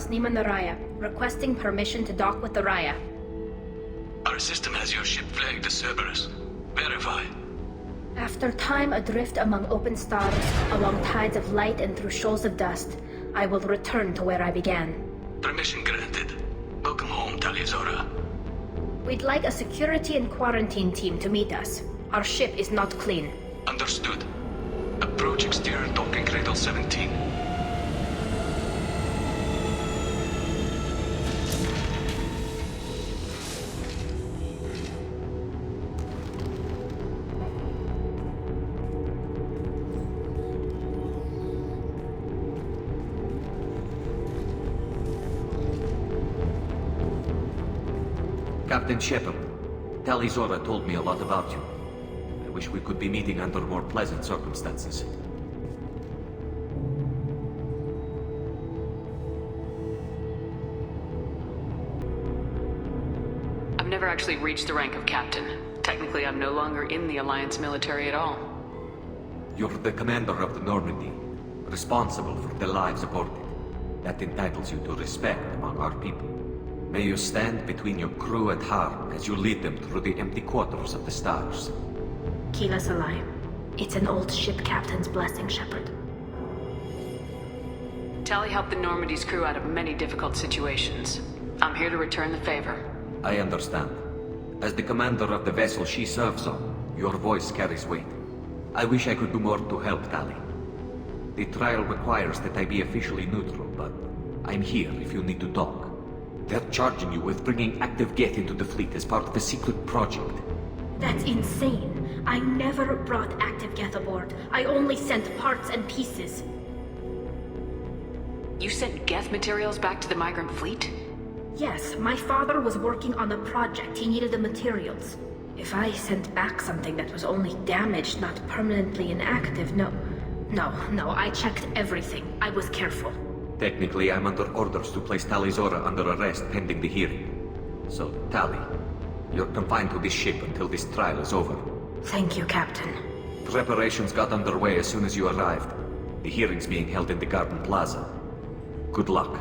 Vasnima Naraya, requesting permission to dock with the Raya. Our system has your ship flagged as Cerberus. Verify. After time adrift among open stars, along tides of light and through shoals of dust, I will return to where I began. Permission granted. Welcome home, Tali. We'd like a security and quarantine team to meet us. Our ship is not clean. Understood. Approach exterior docking cradle 17. Captain Shepard, Tali told me a lot about you. I wish we could be meeting under more pleasant circumstances. I've never actually reached the rank of captain. Technically, I'm no longer in the Alliance military at all. You're the commander of the Normandy, responsible for the lives aborted. That entitles you to respect among our people. May you stand between your crew and harm as you lead them through the empty quarters of the stars. Keyless alive. It's an old ship captain's blessing, Shepard. Tali helped the Normandy's crew out of many difficult situations. I'm here to return the favor. I understand. As the commander of the vessel she serves on, your voice carries weight. I wish I could do more to help Tali. The trial requires that I be officially neutral, but I'm here if you need to talk. They're charging you with bringing active Geth into the fleet as part of a secret project. That's insane. I never brought active Geth aboard. I only sent parts and pieces. You sent Geth materials back to the Migrant fleet? Yes, my father was working on a project. He needed the materials. If I sent back something that was only damaged, not permanently inactive, no, I checked everything. I was careful. Technically, I'm under orders to place Tali under arrest pending the hearing. So, Tali, you're confined to this ship until this trial is over. Thank you, Captain. Preparations got underway as soon as you arrived. The hearing's being held in the Garden Plaza. Good luck.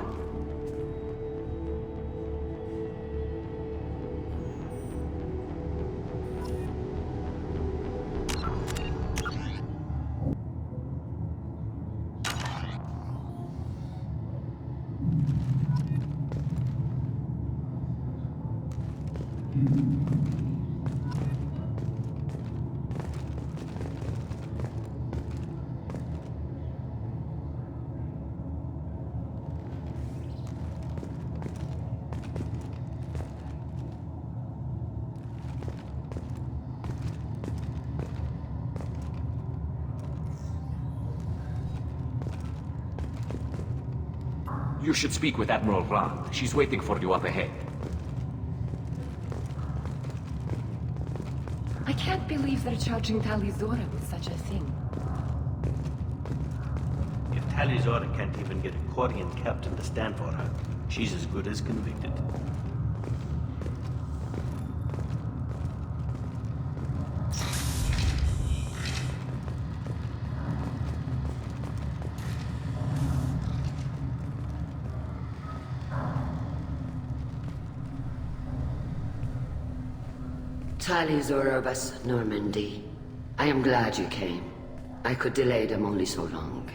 You should speak with Admiral Rand. She's waiting for you up ahead. I can't believe they're charging Tali with such a thing. If Tali can't even get a Quarian captain to stand for her, she's as good as convicted. Tali Normandy. I am glad you came. I could delay them only so long.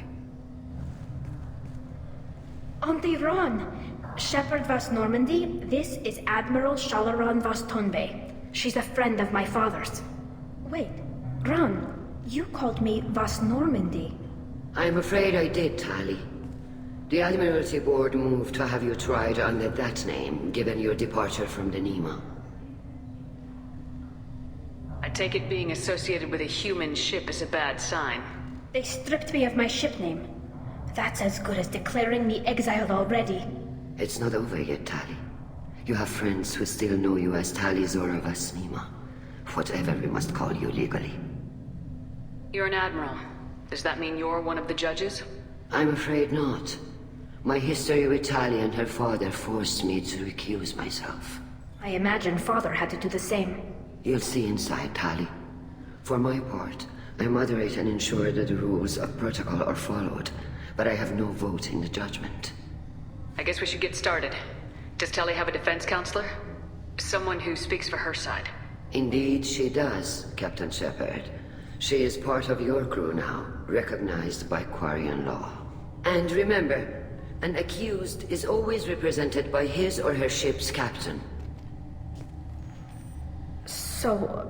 Auntie Ron! Shepard Vas Normandy, this is Admiral Shalaran Vas Tonbe. She's a friend of my father's. Wait, Ron, you called me Vas Normandy. I'm afraid I did, Tali. The Admiralty Board moved to have you tried under that name, given your departure from the Nima. I take it being associated with a human ship is a bad sign. They stripped me of my ship name. That's as good as declaring me exiled already. It's not over yet, Tali. You have friends who still know you as Tali Vas Nima. Whatever we must call you legally. You're an admiral. Does that mean you're one of the judges? I'm afraid not. My history with Tali and her father forced me to recuse myself. I imagine father had to do the same. You'll see inside, Tali. For my part, I moderate and ensure that the rules of protocol are followed, but I have no vote in the judgment. I guess we should get started. Does Tali have a defense counselor? Someone who speaks for her side. Indeed she does, Captain Shepard. She is part of your crew now, recognized by Quarian law. And remember, an accused is always represented by his or her ship's captain. So,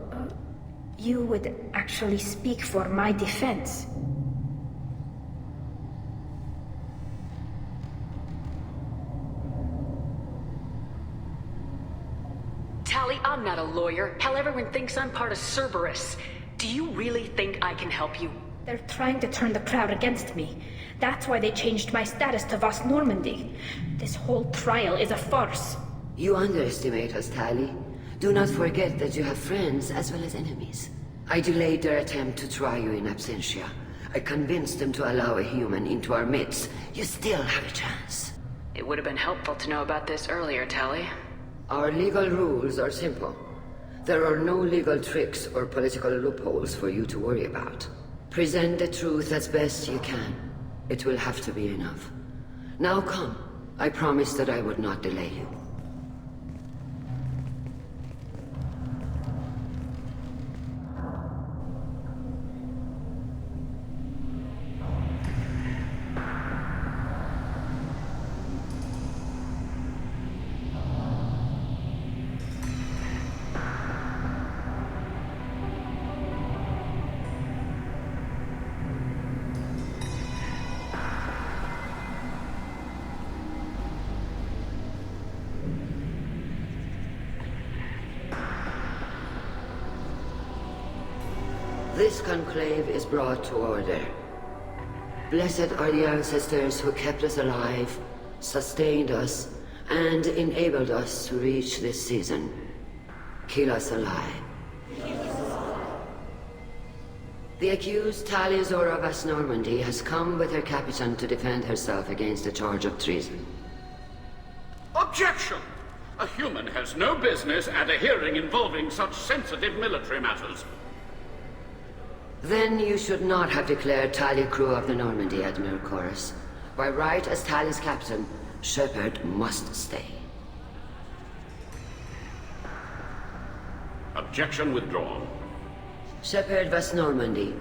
you would actually speak for my defense? Tali, I'm not a lawyer. Hell, everyone thinks I'm part of Cerberus. Do you really think I can help you? They're trying to turn the crowd against me. That's why they changed my status to Vast Normandy. This whole trial is a farce. You underestimate us, Tali. Do not forget that you have friends as well as enemies. I delayed their attempt to try you in absentia. I convinced them to allow a human into our midst. You still have a chance. It would have been helpful to know about this earlier, Tali. Our legal rules are simple. There are no legal tricks or political loopholes for you to worry about. Present the truth as best you can. It will have to be enough. Now come. I promised that I would not delay you. This conclave is brought to order. Blessed are the ancestors who kept us alive, sustained us, and enabled us to reach this season. Kill us alive. The accused Tali Zora Vast Normandy has come with her captain to defend herself against a charge of treason. Objection! A human has no business at a hearing involving such sensitive military matters. Then you should not have declared Tali crew of the Normandy, Admiral Chorus. By right as Tali's captain, Shepard must stay. Objection withdrawn. Shepard Vast Normandy,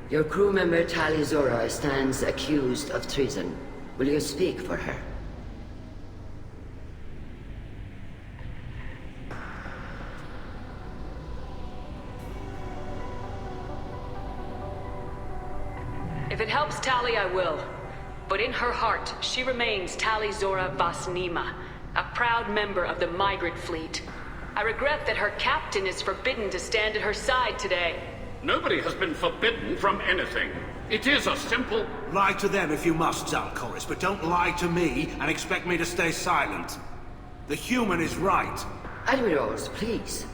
your crew member Tali Zora stands accused of treason. Will you speak for her? If it helps Tali, I will. But in her heart, she remains Tali Zora Vasnima, a proud member of the Migrant fleet. I regret that her captain is forbidden to stand at her side today. Nobody has been forbidden from anything. It is a simple... Lie to them if you must, Zalcoris, but don't lie to me and expect me to stay silent. The human is right. Admirals, please.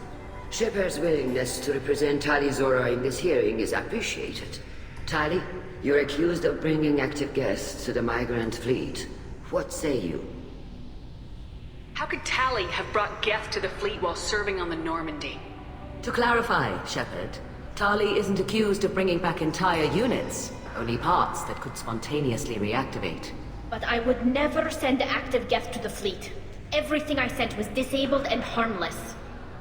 Shepard's willingness to represent Tali Zora in this hearing is appreciated. Tali, you're accused of bringing active guests to the Migrant fleet. What say you? How could Tali have brought Geth to the fleet while serving on the Normandy? To clarify, Shepard, Tali isn't accused of bringing back entire units, only parts that could spontaneously reactivate. But I would never send active Geth to the fleet. Everything I sent was disabled and harmless.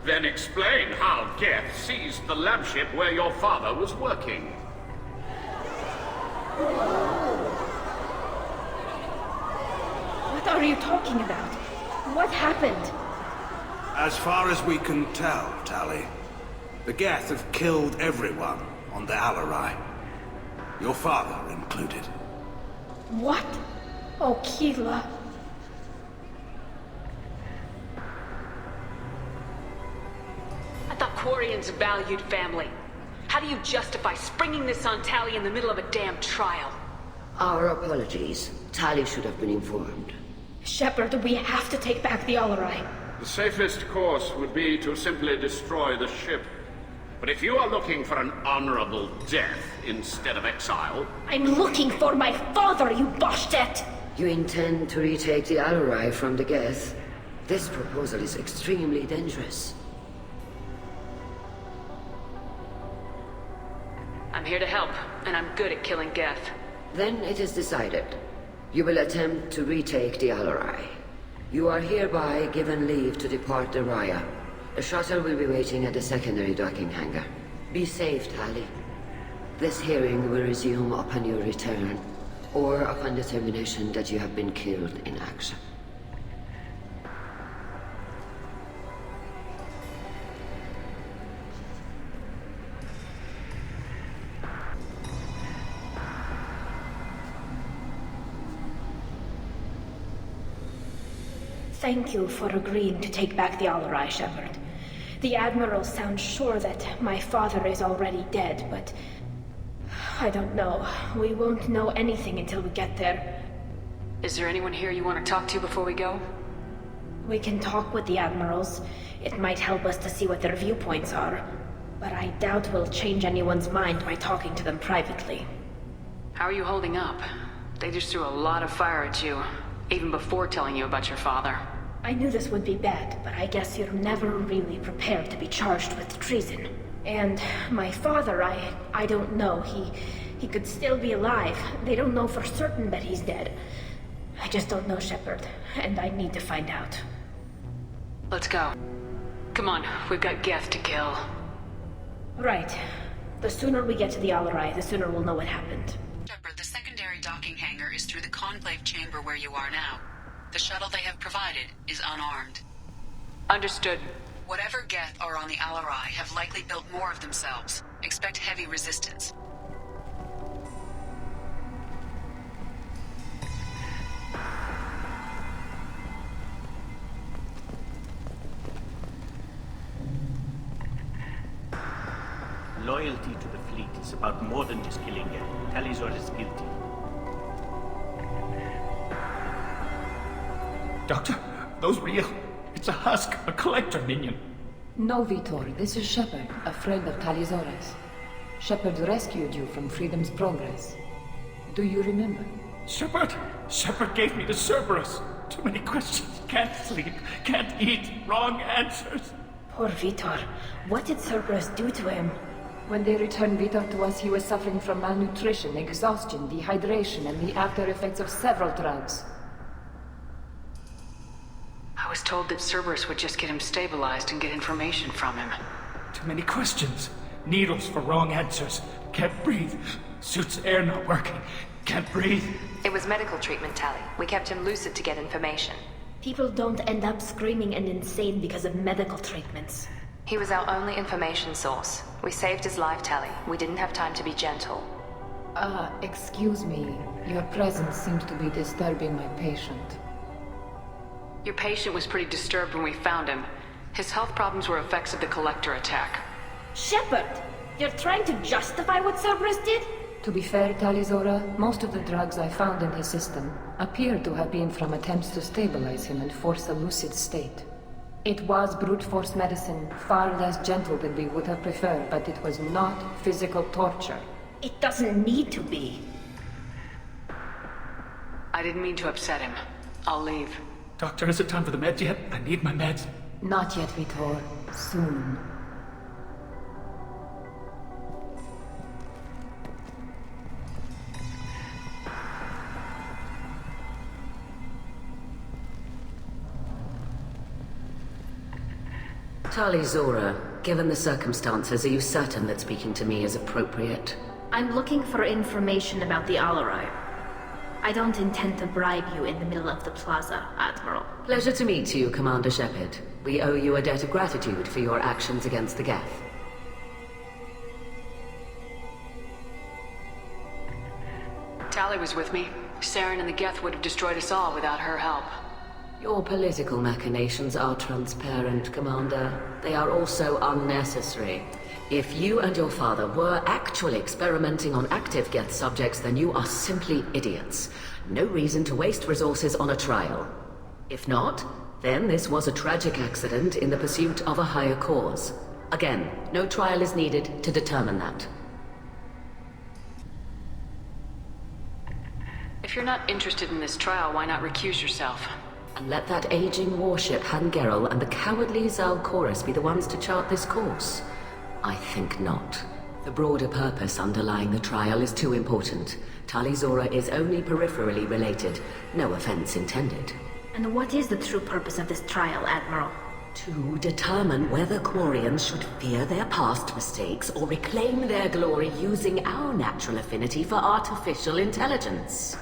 Then explain how Geth seized the lab ship where your father was working. What are you talking about? What happened? As far as we can tell, Tali, the Geth have killed everyone on the Alarai. Your father included. What? Oh, Keela. I thought Quarians valued family. How do you justify springing this on Tali in the middle of a damn trial? Our apologies. Tali should have been informed. Shepard, we have to take back the Alarai. The safest course would be to simply destroy the ship. But if you are looking for an honorable death instead of exile... I'm looking for my father, you bastet! You intend to retake the Alarai from the Geth? This proposal is extremely dangerous. I'm here to help, and I'm good at killing Geth. Then it is decided. You will attempt to retake the Alarai. You are hereby given leave to depart the Raya. The shuttle will be waiting at the secondary docking hangar. Be safe, Tali. This hearing will resume upon your return, or upon determination that you have been killed in action. Thank you for agreeing to take back the Alarai, Shepard. The Admiral sounds sure that my father is already dead, but... I don't know. We won't know anything until we get there. Is there anyone here you want to talk to before we go? We can talk with the Admirals. It might help us to see what their viewpoints are. But I doubt we'll change anyone's mind by talking to them privately. How are you holding up? They just threw a lot of fire at you, even before telling you about your father. I knew this would be bad, but I guess you're never really prepared to be charged with treason. And my father, I don't know. He could still be alive. They don't know for certain that he's dead. I just don't know, Shepard, and I need to find out. Let's go. Come on, we've got Geth to kill. Right. The sooner we get to the Alarai, the sooner we'll know what happened. Shepard, the secondary docking hangar is through the conclave chamber where you are now. The shuttle they have provided is unarmed. Understood. Whatever Geth are on the Alarai have likely built more of themselves. Expect heavy resistance. Loyalty to the fleet is about more than just killing Geth. Talizor is guilty. Doctor, those real. It's a husk, a collector minion. No, Veetor, this is Shepard, a friend of Talizora's. Shepard rescued you from Freedom's Progress. Do you remember? Shepard gave me the Cerberus. Too many questions. Can't sleep, can't eat, wrong answers. Poor Veetor. What did Cerberus do to him? When they returned Veetor to us, he was suffering from malnutrition, exhaustion, dehydration, and the after effects of several drugs. I was told that Cerberus would just get him stabilized and get information from him. Too many questions. Needles for wrong answers. Can't breathe. Suit's air not working. Can't breathe. It was medical treatment, Tali. We kept him lucid to get information. People don't end up screaming and insane because of medical treatments. He was our only information source. We saved his life, Tali. We didn't have time to be gentle. Excuse me. Your presence seems to be disturbing my patient. Your patient was pretty disturbed when we found him. His health problems were effects of the Collector attack. Shepard! You're trying to justify what Cerberus did? To be fair, Talizora, most of the drugs I found in his system appear to have been from attempts to stabilize him and force a lucid state. It was brute force medicine, far less gentle than we would have preferred, but it was not physical torture. It doesn't need to be. I didn't mean to upset him. I'll leave. Doctor, is it time for the meds yet? I need my meds. Not yet, Veetor. Soon. Talizora, given the circumstances, are you certain that speaking to me is appropriate? I'm looking for information about the Alarai. I don't intend to bribe you in the middle of the plaza, Admiral. Pleasure to meet you, Commander Shepard. We owe you a debt of gratitude for your actions against the Geth. Tali was with me. Saren and the Geth would have destroyed us all without her help. Your political machinations are transparent, Commander. They are also unnecessary. If you and your father were actually experimenting on active Geth subjects, then you are simply idiots. No reason to waste resources on a trial. If not, then this was a tragic accident in the pursuit of a higher cause. Again, no trial is needed to determine that. If you're not interested in this trial, why not recuse yourself? And let that aging warship Hangerel and the cowardly Zalcorus be the ones to chart this course? I think not. The broader purpose underlying the trial is too important. Tali Zora is only peripherally related. No offense intended. And what is the true purpose of this trial, Admiral? To determine whether Quarians should fear their past mistakes or reclaim their glory using our natural affinity for artificial intelligence.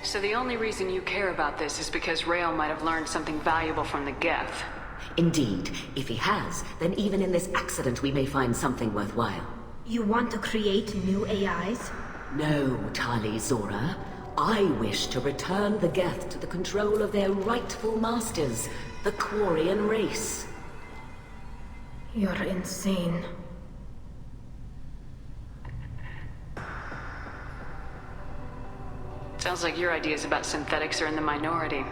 So the only reason you care about this is because Rael might have learned something valuable from the Geth. Indeed. If he has, then even in this accident we may find something worthwhile. You want to create new AIs? No, Tali Zora. I wish to return the Geth to the control of their rightful masters, the Quarian race. You're insane. Sounds like your ideas about synthetics are in the minority.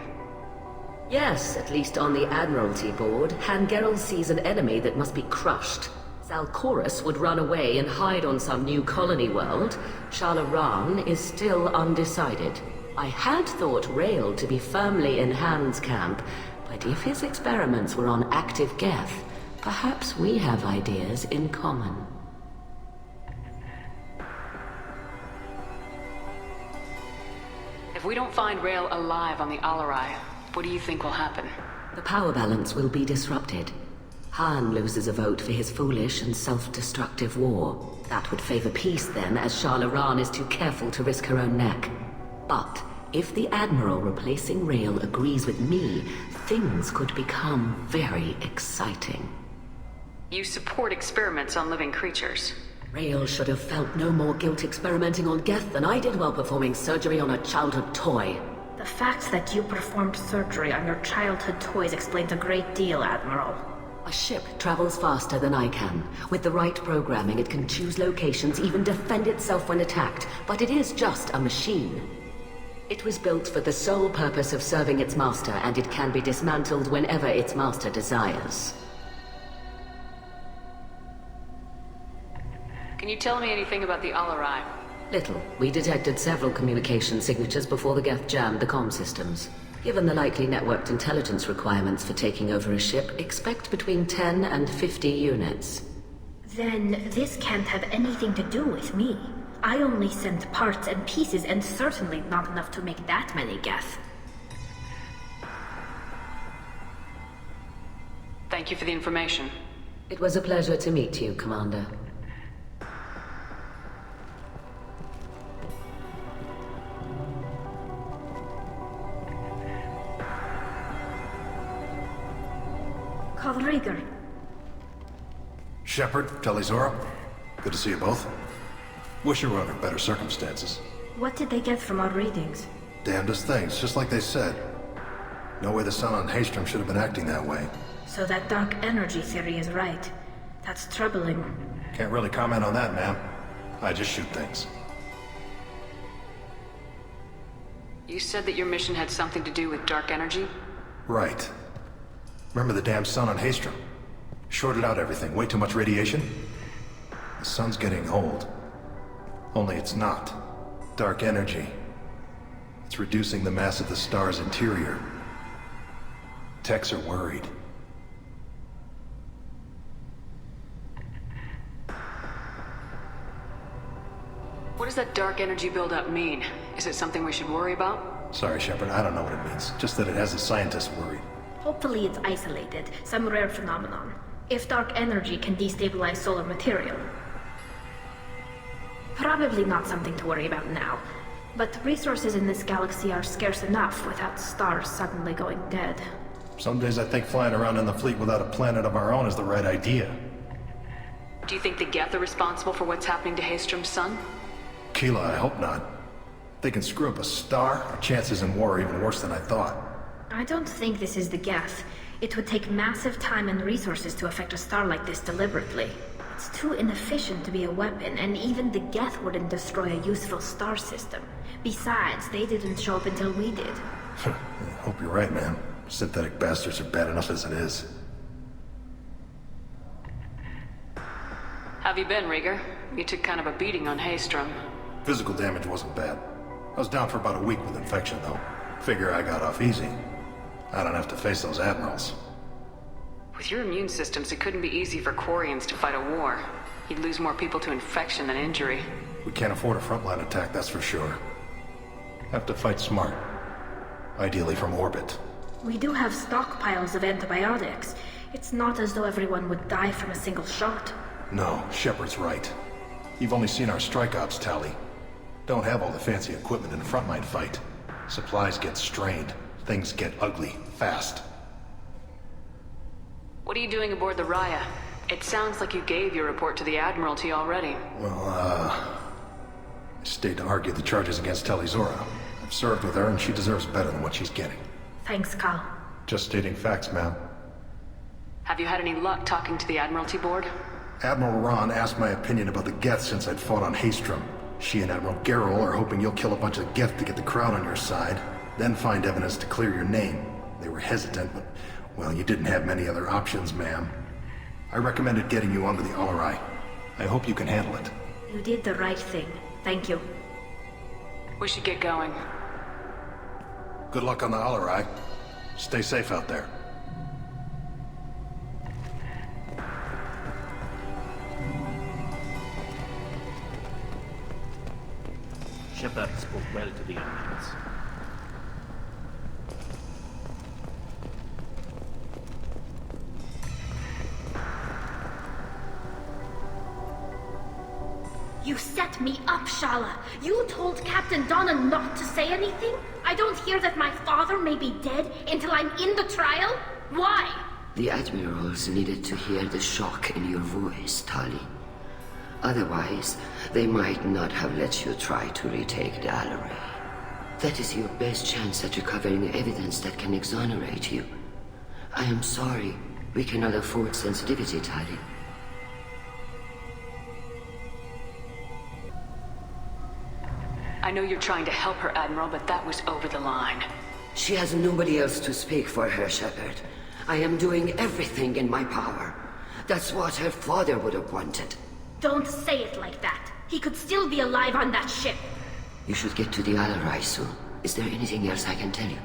Yes, at least on the Admiralty board, Hangerel sees an enemy that must be crushed. Zalcorus would run away and hide on some new colony world. Shalaran is still undecided. I had thought Rael to be firmly in Han's camp, but if his experiments were on active Geth, perhaps we have ideas in common. If we don't find Rael alive on the Alarai, what do you think will happen? The power balance will be disrupted. Han loses a vote for his foolish and self-destructive war. That would favor peace then, as Shalaran is too careful to risk her own neck. But if the Admiral replacing Rael agrees with me, things could become very exciting. You support experiments on living creatures. Rael should have felt no more guilt experimenting on Geth than I did while performing surgery on a childhood toy. The fact that you performed surgery on your childhood toys explains a great deal, Admiral. A ship travels faster than I can. With the right programming, it can choose locations, even defend itself when attacked. But it is just a machine. It was built for the sole purpose of serving its master, and it can be dismantled whenever its master desires. Can you tell me anything about the Alarai? Little. We detected several communication signatures before the Geth jammed the comm systems. Given the likely networked intelligence requirements for taking over a ship, expect between 10 and 50 units. Then this can't have anything to do with me. I only sent parts and pieces, and certainly not enough to make that many Geth. Thank you for the information. It was a pleasure to meet you, Commander. Kalrieger. Shepard, Tali Zora. Good to see you both. Wish you were under better circumstances. What did they get from our readings? Damnedest things, just like they said. No way the sun on Haystrom should have been acting that way. So that dark energy theory is right. That's troubling. Can't really comment on that, ma'am. I just shoot things. You said that your mission had something to do with dark energy? Right. Remember the damn sun on Haystrom? Shorted out everything. Way too much radiation? The sun's getting old. Only it's not. Dark energy. It's reducing the mass of the star's interior. Techs are worried. What does that dark energy buildup mean? Is it something we should worry about? Sorry, Shepard, I don't know what it means. Just that it has the scientists worried. Hopefully it's isolated, some rare phenomenon. If dark energy can destabilize solar material. Probably not something to worry about now. But resources in this galaxy are scarce enough without stars suddenly going dead. Some days I think flying around in the fleet without a planet of our own is the right idea. Do you think the Geth are responsible for what's happening to Haystrom's sun? Keela, I hope not. If they can screw up a star, our chances in war are even worse than I thought. I don't think this is the Geth. It would take massive time and resources to affect a star like this deliberately. It's too inefficient to be a weapon, and even the Geth wouldn't destroy a useful star system. Besides, they didn't show up until we did. I hope you're right, man. Synthetic bastards are bad enough as it is. Have you been, Rieger? You took kind of a beating on Haystrom. Physical damage wasn't bad. I was down for about a week with infection, though. Figure I got off easy. I don't have to face those admirals. With your immune systems, it couldn't be easy for Quarians to fight a war. You'd lose more people to infection than injury. We can't afford a frontline attack, that's for sure. Have to fight smart. Ideally from orbit. We do have stockpiles of antibiotics. It's not as though everyone would die from a single shot. No, Shepard's right. You've only seen our strike ops, Tali. Don't have all the fancy equipment in a frontline fight. Supplies get strained. Things get ugly, fast. What are you doing aboard the Raya? It sounds like you gave your report to the Admiralty already. Well, I stayed to argue the charges against Tali Zora. I've served with her and she deserves better than what she's getting. Thanks, Cal. Just stating facts, ma'am. Have you had any luck talking to the Admiralty board? Admiral Ron asked my opinion about the Geth since I'd fought on Haestrom. She and Admiral Gerrel are hoping you'll kill a bunch of Geth to get the crowd on your side, then find evidence to clear your name. They were hesitant, but, well, you didn't have many other options, ma'am. I recommended getting you onto the Alarai. I hope you can handle it. You did the right thing. Thank you. We should get going. Good luck on the Alarai. Stay safe out there. Shepard spoke well to the Americans. You set me up, Shala. You told Captain Donna not to say anything? I don't hear that my father may be dead until I'm in the trial? Why? The admirals needed to hear the shock in your voice, Tali. Otherwise, they might not have let you try to retake the Alarai. That is your best chance at recovering evidence that can exonerate you. I am sorry. We cannot afford sensitivity, Tali. I know you're trying to help her, Admiral, but that was over the line. She has nobody else to speak for her, Shepard. I am doing everything in my power. That's what her father would have wanted. Don't say it like that. He could still be alive on that ship. You should get to the Alarai soon. Is there anything else I can tell you?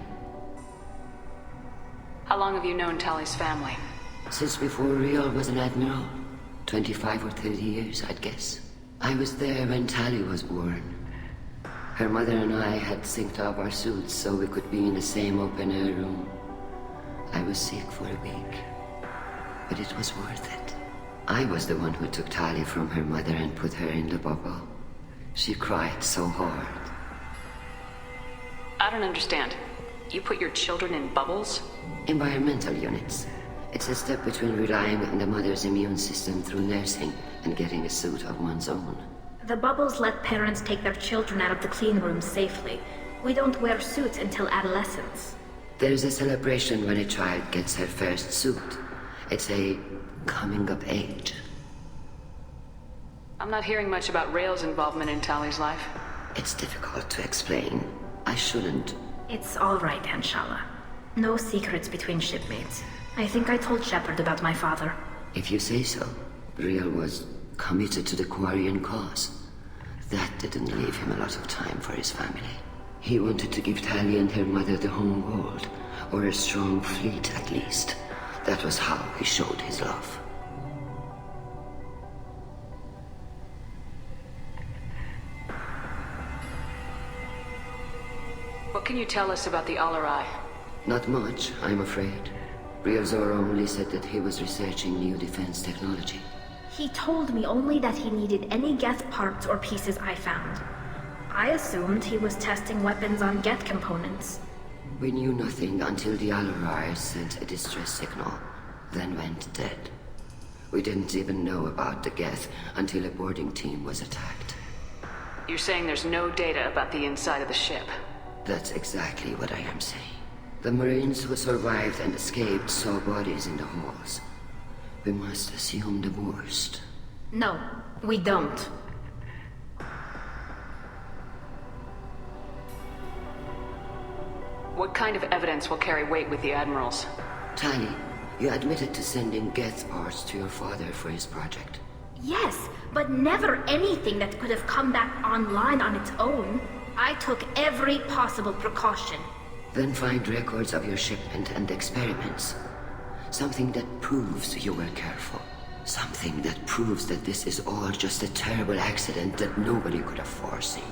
How long have you known Tali's family? Since before Riel was an admiral. 25 or 30 years, I'd guess. I was there when Tali was born. Her mother and I had synced up our suits so we could be in the same open-air room. I was sick for a week, but it was worth it. I was the one who took Tali from her mother and put her in the bubble. She cried so hard. I don't understand. You put your children in bubbles? Environmental units. It's a step between relying on the mother's immune system through nursing and getting a suit of one's own. The bubbles let parents take their children out of the clean rooms safely. We don't wear suits until adolescence. There's a celebration when a child gets her first suit. It's a coming of age. I'm not hearing much about Rael's involvement in Tali's life. It's difficult to explain. I shouldn't. It's all right, Anshala. No secrets between shipmates. I think I told Shepard about my father. If you say so. Riel was committed to the Quarian cause. That didn't leave him a lot of time for his family. He wanted to give Tali and her mother the home world, or a strong fleet at least. That was how he showed his love. What can you tell us about the Alarai? Not much, I'm afraid. Riel Zora only said that he was researching new defense technology. He told me only that he needed any Geth parts or pieces I found. I assumed he was testing weapons on Geth components. We knew nothing until the Alarai sent a distress signal, then went dead. We didn't even know about the Geth until a boarding team was attacked. You're saying there's no data about the inside of the ship? That's exactly what I am saying. The Marines who survived and escaped saw bodies in the halls. We must assume the worst. No, we don't. What kind of evidence will carry weight with the Admirals? Tali, you admitted to sending Geth parts to your father for his project. Yes, but never anything that could have come back online on its own. I took every possible precaution. Then find records of your shipment and experiments. Something that proves you were careful. Something that proves that this is all just a terrible accident that nobody could have foreseen.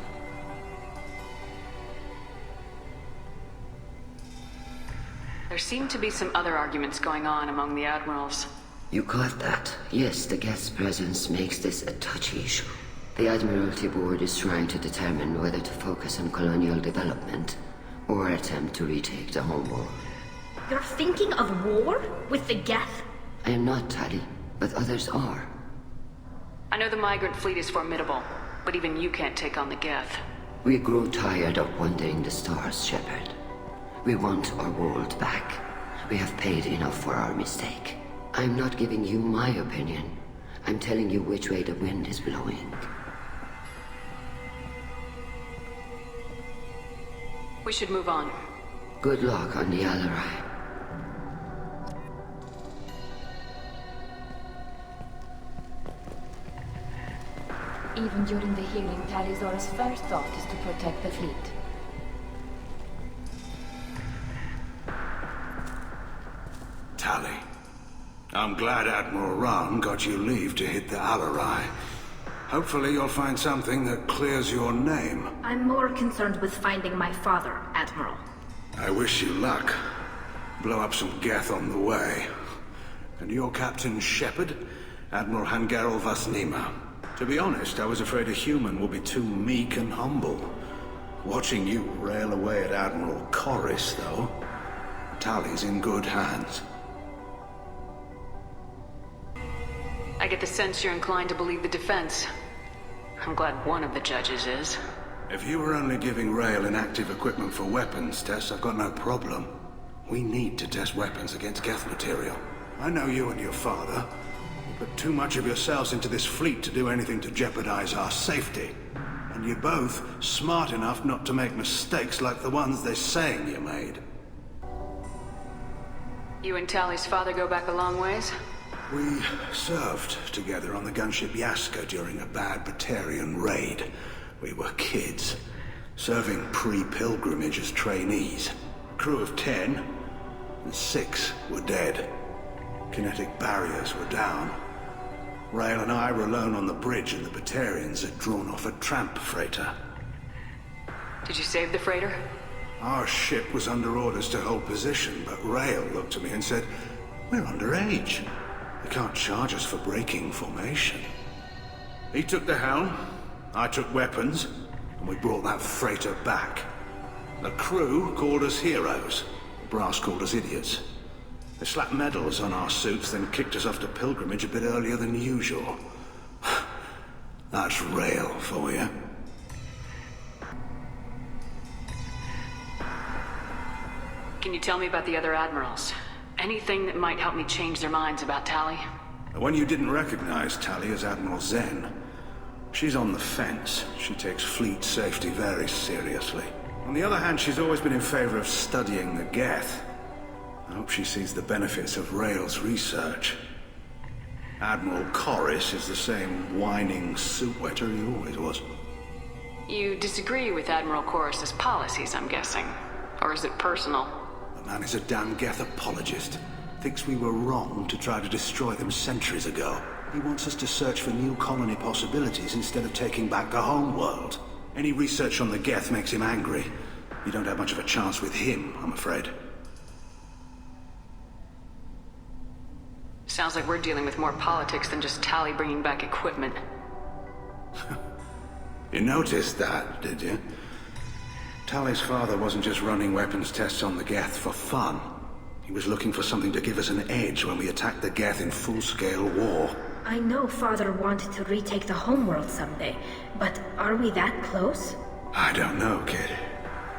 There seem to be some other arguments going on among the admirals. You caught that? Yes, the guest's presence makes this a touchy issue. The Admiralty Board is trying to determine whether to focus on colonial development or attempt to retake the homeworld. You're thinking of war? With the Geth? I am not, Tali, but others are. I know the Migrant fleet is formidable, but even you can't take on the Geth. We grow tired of wandering the stars, Shepard. We want our world back. We have paid enough for our mistake. I'm not giving you my opinion. I'm telling you which way the wind is blowing. We should move on. Good luck on the Alarai. Even during the healing, Tali Zora's first thought is to protect the fleet. Tali, I'm glad Admiral Ran got you leave to hit the Alarai. Hopefully you'll find something that clears your name. I'm more concerned with finding my father, Admiral. I wish you luck. Blow up some Geth on the way. And your Captain Shepard, Admiral Hangarel Vasnima. To be honest, I was afraid a human would be too meek and humble. Watching you rail away at Admiral Corris, though, Tali's in good hands. I get the sense you're inclined to believe the defense. I'm glad one of the judges is. If you were only giving Rail inactive equipment for weapons tests, I've got no problem. We need to test weapons against Geth material. I know you and your father. You put too much of yourselves into this fleet to do anything to jeopardize our safety. And you're both smart enough not to make mistakes like the ones they're saying you made. You and Tali's father go back a long ways? We served together on the gunship Yaska during a bad Batarian raid. We were kids, serving pre-pilgrimage as trainees. Crew of 10, and 6 were dead. Kinetic barriers were down. Rail and I were alone on the bridge, and the Batarians had drawn off a tramp freighter. Did you save the freighter? Our ship was under orders to hold position, but Rail looked at me and said, "We're underage. They can't charge us for breaking formation." He took the helm, I took weapons, and we brought that freighter back. The crew called us heroes. The brass called us idiots. They slapped medals on our suits, then kicked us off to pilgrimage a bit earlier than usual. That's Rail for you. Can you tell me about the other admirals? Anything that might help me change their minds about Tali? The one you didn't recognize, Tali, is Admiral Zen. She's on the fence. She takes fleet safety very seriously. On the other hand, she's always been in favor of studying the Geth. I hope she sees the benefits of Rail's research. Admiral Corris is the same whining suit-wetter he always was. You disagree with Admiral Corris's policies, I'm guessing. Or is it personal? The man is a damn Geth apologist. Thinks we were wrong to try to destroy them centuries ago. He wants us to search for new colony possibilities instead of taking back the home world. Any research on the Geth makes him angry. You don't have much of a chance with him, I'm afraid. Sounds like we're dealing with more politics than just Tali bringing back equipment. You noticed that, did you? Tali's father wasn't just running weapons tests on the Geth for fun. He was looking for something to give us an edge when we attacked the Geth in full-scale war. I know Father wanted to retake the homeworld someday, but are we that close? I don't know, kid.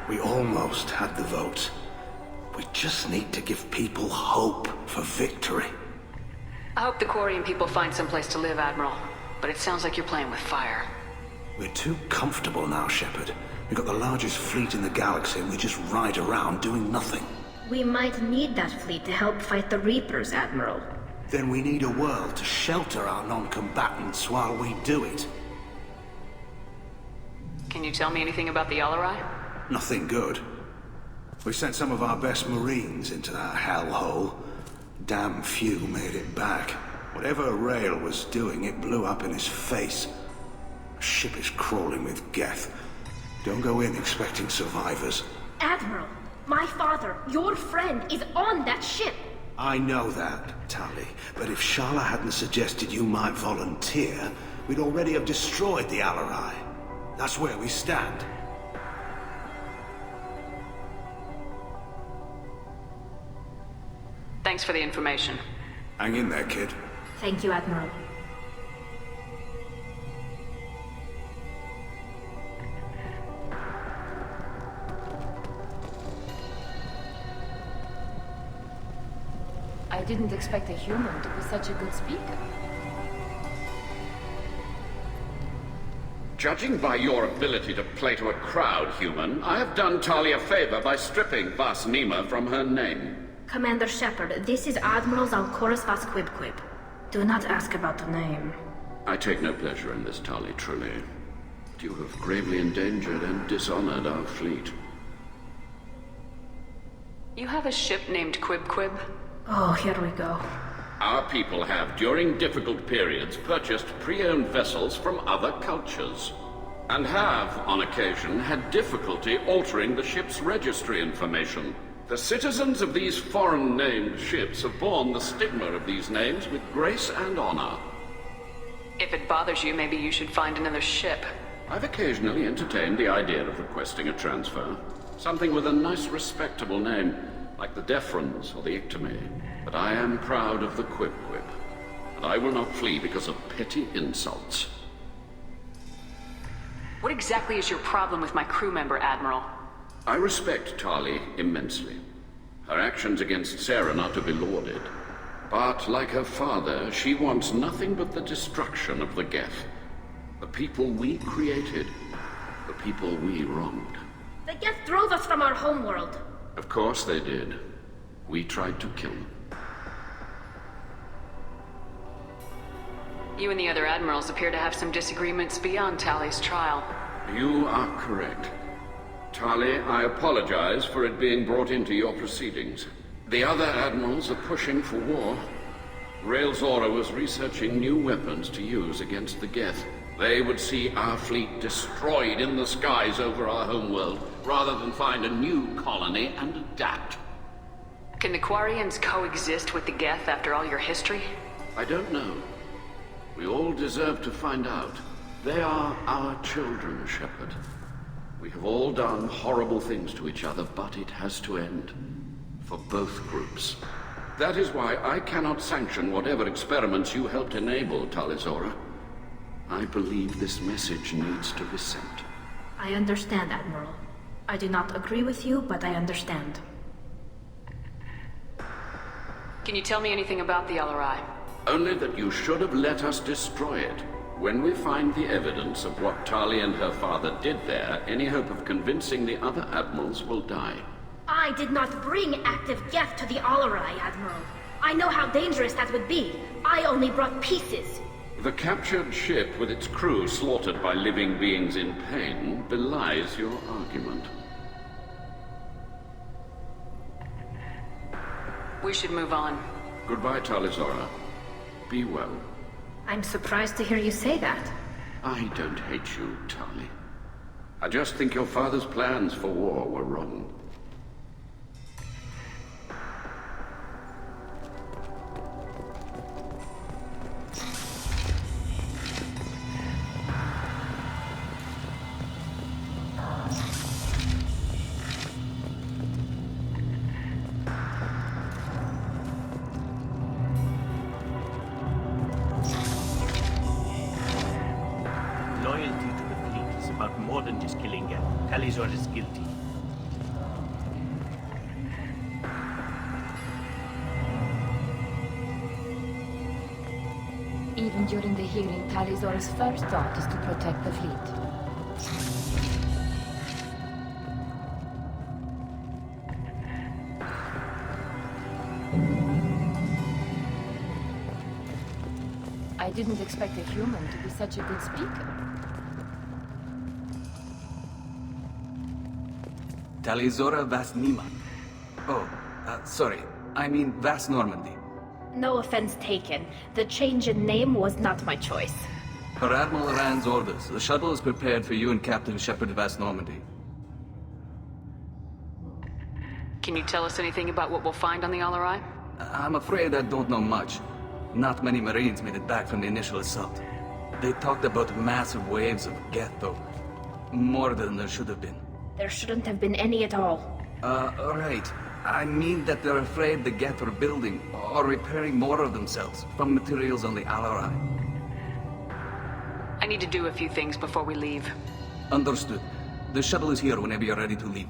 We almost had the votes. We just need to give people hope for victory. I hope the Quarian people find some place to live, Admiral. But it sounds like you're playing with fire. We're too comfortable now, Shepard. We've got the largest fleet in the galaxy and we just ride around doing nothing. We might need that fleet to help fight the Reapers, Admiral. Then we need a world to shelter our non-combatants while we do it. Can you tell me anything about the Alarai? Nothing good. We sent some of our best Marines into that hellhole. Damn few made it back. Whatever Rail was doing, it blew up in his face. The ship is crawling with Geth. Don't go in expecting survivors. Admiral, my father, your friend, is on that ship. I know that, Tali, but if Shala hadn't suggested you might volunteer, we'd already have destroyed the Alarai. That's where we stand. Thanks for the information. Hang in there, kid. Thank you, Admiral. I didn't expect a human to be such a good speaker. Judging by your ability to play to a crowd, human, I have done Tali a favor by stripping Vasnima from her name. Commander Shepard, this is Admiral Zalkoris Vas Quibquib. Do not ask about the name. I take no pleasure in this, Tali, truly. You have gravely endangered and dishonored our fleet. You have a ship named Quib? Oh, here we go. Our people have, during difficult periods, purchased pre-owned vessels from other cultures, and have, on occasion, had difficulty altering the ship's registry information. The citizens of these foreign-named ships have borne the stigma of these names with grace and honor. If it bothers you, maybe you should find another ship. I've occasionally entertained the idea of requesting a transfer. Something with a nice, respectable name, like the Defrons or the Ictomy. But I am proud of the Quib, and I will not flee because of petty insults. What exactly is your problem with my crew member, Admiral? I respect Tali immensely. Her actions against Sarah are not to be lauded. But, like her father, she wants nothing but the destruction of the Geth. The people we created. The people we wronged. The Geth drove us from our homeworld. Of course they did. We tried to kill them. You and the other admirals appear to have some disagreements beyond Tali's trial. You are correct. Tali, I apologize for it being brought into your proceedings. The other admirals are pushing for war. Rail Zora was researching new weapons to use against the Geth. They would see our fleet destroyed in the skies over our homeworld, rather than find a new colony and adapt. Can the Quarians coexist with the Geth after all your history? I don't know. We all deserve to find out. They are our children, Shepard. We have all done horrible things to each other, but it has to end. For both groups. That is why I cannot sanction whatever experiments you helped enable, Tali Zora. I believe this message needs to be sent. I understand, Admiral. I do not agree with you, but I understand. Can you tell me anything about the Alarai? Only that you should have let us destroy it. When we find the evidence of what Tali and her father did there, any hope of convincing the other admirals will die. I did not bring active Geth to the Alarai, Admiral. I know how dangerous that would be. I only brought pieces. The captured ship with its crew slaughtered by living beings in pain belies your argument. We should move on. Goodbye, Tali Zora. Be well. I'm surprised to hear you say that. I don't hate you, Tali. I just think your father's plans for war were wrong. Is guilty. Even during the hearing, Tali Zora's first thought is to protect the fleet. I didn't expect a human to be such a good speaker. Tali Zora Vas Nima. Oh, sorry. I mean Vas Normandy. No offense taken. The change in name was not my choice. Per Admiral Rand's orders, the shuttle is prepared for you and Captain Shepard Vast Normandy. Can you tell us anything about what we'll find on the Alarai? I'm afraid I don't know much. Not many Marines made it back from the initial assault. They talked about massive waves of Geth, though. More than there should have been. There shouldn't have been any at all. Right. I mean that they're afraid the Geth are building or repairing more of themselves from materials on the Alarai. I need to do a few things before we leave. Understood. The shuttle is here whenever you're ready to leave.